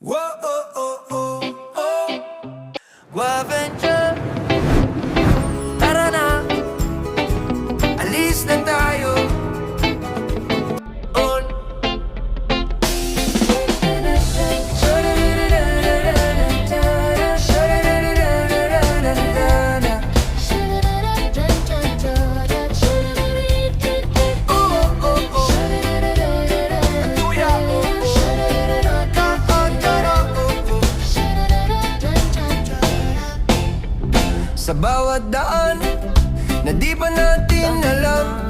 Whoa, oh, oh, oh, oh. Guaventure, tara na, alis na tayo. On. Sa bawat daan na di pa natin alam,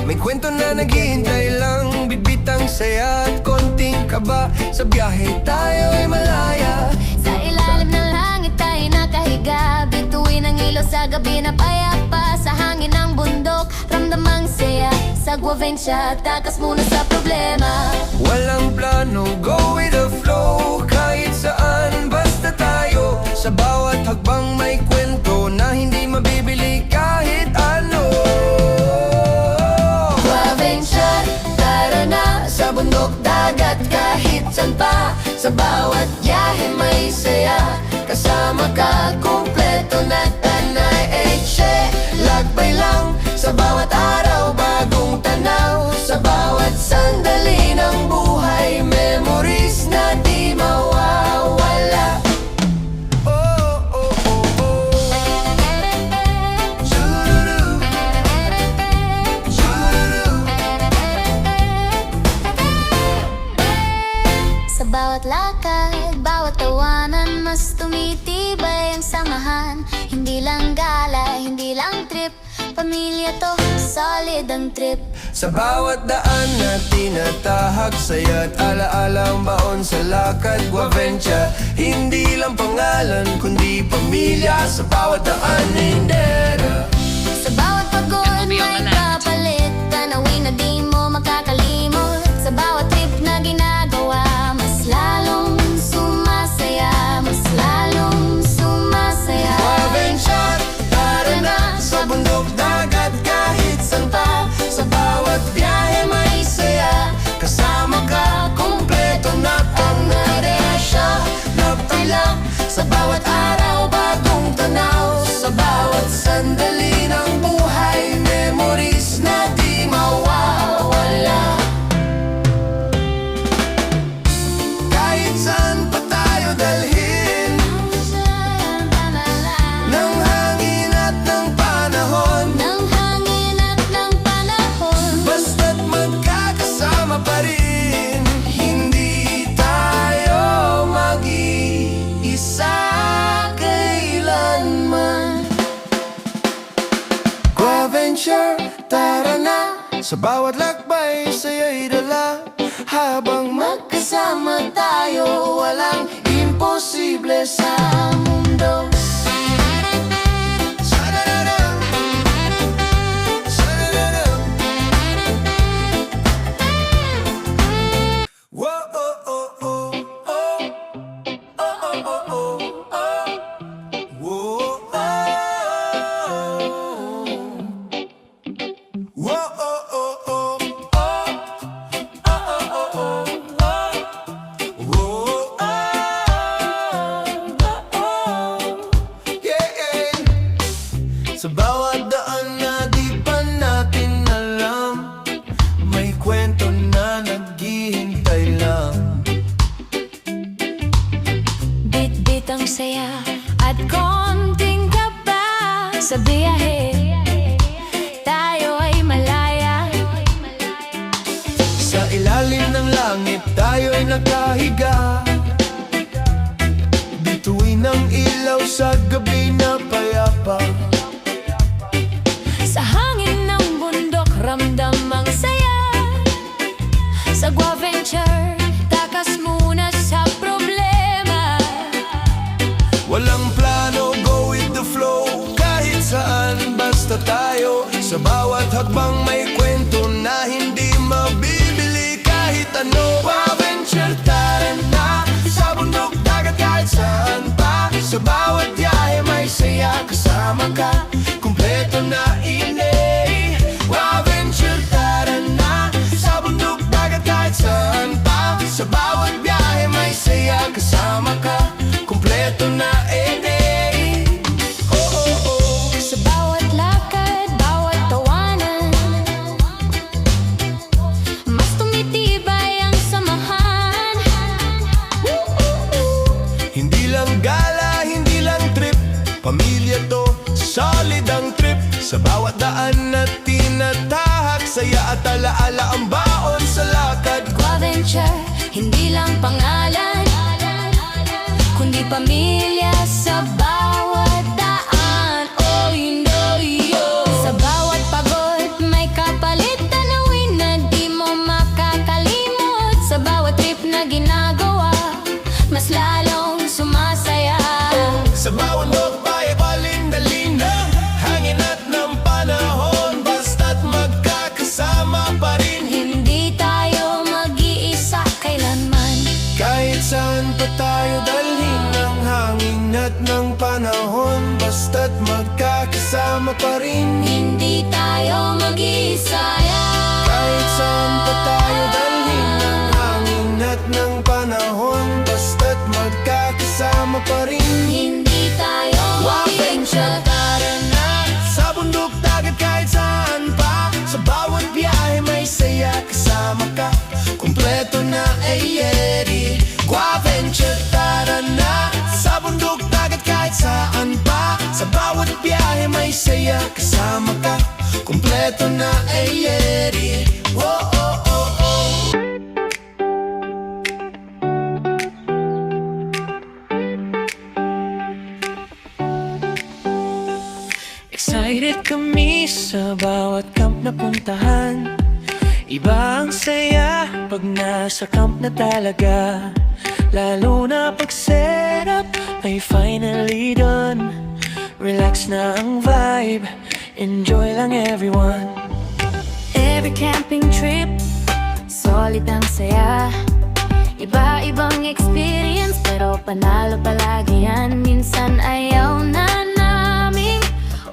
may kwento na naghihintay lang. Bitbitang saya at konting kaba, sa biyahe tayo ay malaya. Sa ilalim ng langit tayo nakahiga, bituin ang ilaw sa gabi na payapa. Sa hangin ng bundok, ramdamang saya. Sa Guaventure, takas muna sa problema. Walang plano, go with the flow. Kahit saan, basta tayo. Sa bawat hakbang may kwento na hindi mabibili kahit ano. Guaventure, tara na sa bundok, dagat, kahit saan pa. Sa bawat biyahe may saya. Kasama ka, kumpleto na tanay. Lagbay lang sa bawat araw, bagong tanaw. Sa bawat sandali ng buhay, memories na di mawawala. Oh, oh, oh, oh. Shoo-doo-doo. Shoo-doo-doo. Sa bawat lakad, bawat tawanan, mas tumitibay ang samahan. Hindi lang gala, hindi lang trip, pamilya to, solid ang trip. Sa bawat daan na tinatahak, saya't alaala ang baon sa lakad. Guaventure, hindi lang pangalan kundi pamilya. Sa bawat daan hindera. Sa bawat pagod may kapalit, tanawin na di mo makakalimot. Sa bawat trip na ginagawa, mas lalong sumasaya, mas lalong sumasaya. Guaventure, tara na sa bundok, dagat, kahit saan pa. Sa bawat biyahe may saya. Kasama ka, kumpleto na pangnaresya. Lagbay lang sa bawat araw, bagong tanaw. Sa bawat sandali ng buhay, memories na di mawawala. Kahit saan pa tayo dalhin ng hangin at ng panahon, Ng hangin at ng panahon, basta't magkakasama pa rin, hindi tayo mag-iisa kailanman. Guaventure, tara na, sa bawat lakbay saya'y dala. Habang magkasama tayo, walang imposible sa mundo. Sa-da-da-dam. Sa-da-da-dam. Whoa, oh, oh, oh, oh. Oh, oh, oh, oh, oh. Whoa, oh. Whoa, oh, oh, oh, oh. Oh, oh, oh, oh, oh. Whoa, oh, oh, oh. Yeah, yeah. Sa bawat daan na di pa natin alam, may kwento na naghihintay lang. bit-bit ang saya at konting kaba. Sa biyahe, tayo ay malaya. Sa ilalim ng langit tayo'y nakahiga, bituin ang ilaw sa gabi na payapa. Sa hangin ng bundok, ramdam ang saya. Sa Guaventure, takas muna sa problema. Walang plano, go with the flow. Kahit saan, basta tayo. Sa bawat hakbang may kwento na hindi mabibili kahit ano. Guaventure, tara pamilya to, solid ang trip. Sa bawat daan na tinatahak, saya at alaala ang baon sa lakad. Guaventure, hindi lang pangalan, kundi pamilya sa bawat daan. Oh, you know you. Sa bawat pagod, may kapalit tanawin na di mo makakalimot. Sa bawat trip na ginagawa, mas lalong sumasaya. Sa bawat lokbay, palinda-linda, hangin at ng panahon, basta't magkakasama pa rin. Hindi tayo mag-iisa kailanman. Kahit saan pa tayo dalhin ng hangin at ng panahon, basta't magkakasama pa rin. Hindi tayo mag-iisa. Kahit saan pa tayo dalhin ng hangin at ng panahon, basta't magkakasama pa rin. Hindi tayo mag-iisa. Tara na sa bundok, dagat, kahit saan pa. Sa bawat biyahe may saya, kasama ka, kumpleto na ay yeri. Guaventure, tara na sa bundok, dagat, kahit saan pa. Sa bawat biyahe may saya, kasama ka, kumpleto na ay yeri. Oh, oh, oh, oh. Excited kami sa bawat camp na puntahan. Iba ang saya pag nasa camp na talaga. Lalo na pag setup ay finally done. Relax na ang vibe, enjoy lang everyone. Every camping trip, solid ang saya. Iba-ibang experience, pero panalo palagi yan. Minsan ayaw na naming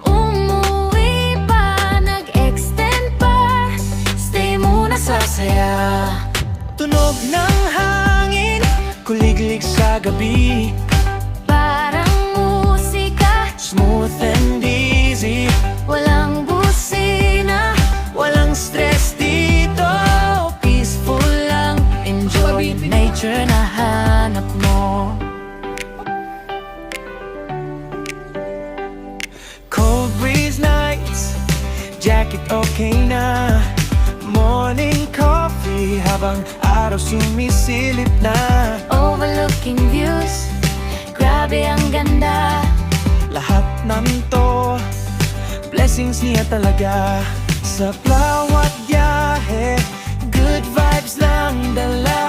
umuwi pa, nag-extend pa. Stay muna sa saya. Tunog ng hangin, kuliglig sa gabi. Parang musika, Smooth and easy, walang busina. walang stress dito. Peaceful lang, enjoy nature na hanap mo. Cold breeze nights, jacket okay na. Morning coffee habang araw sumisilip na. Overlooking views, grabe ang ganda. Lahat ng to, blessings niya talaga. Sa bawat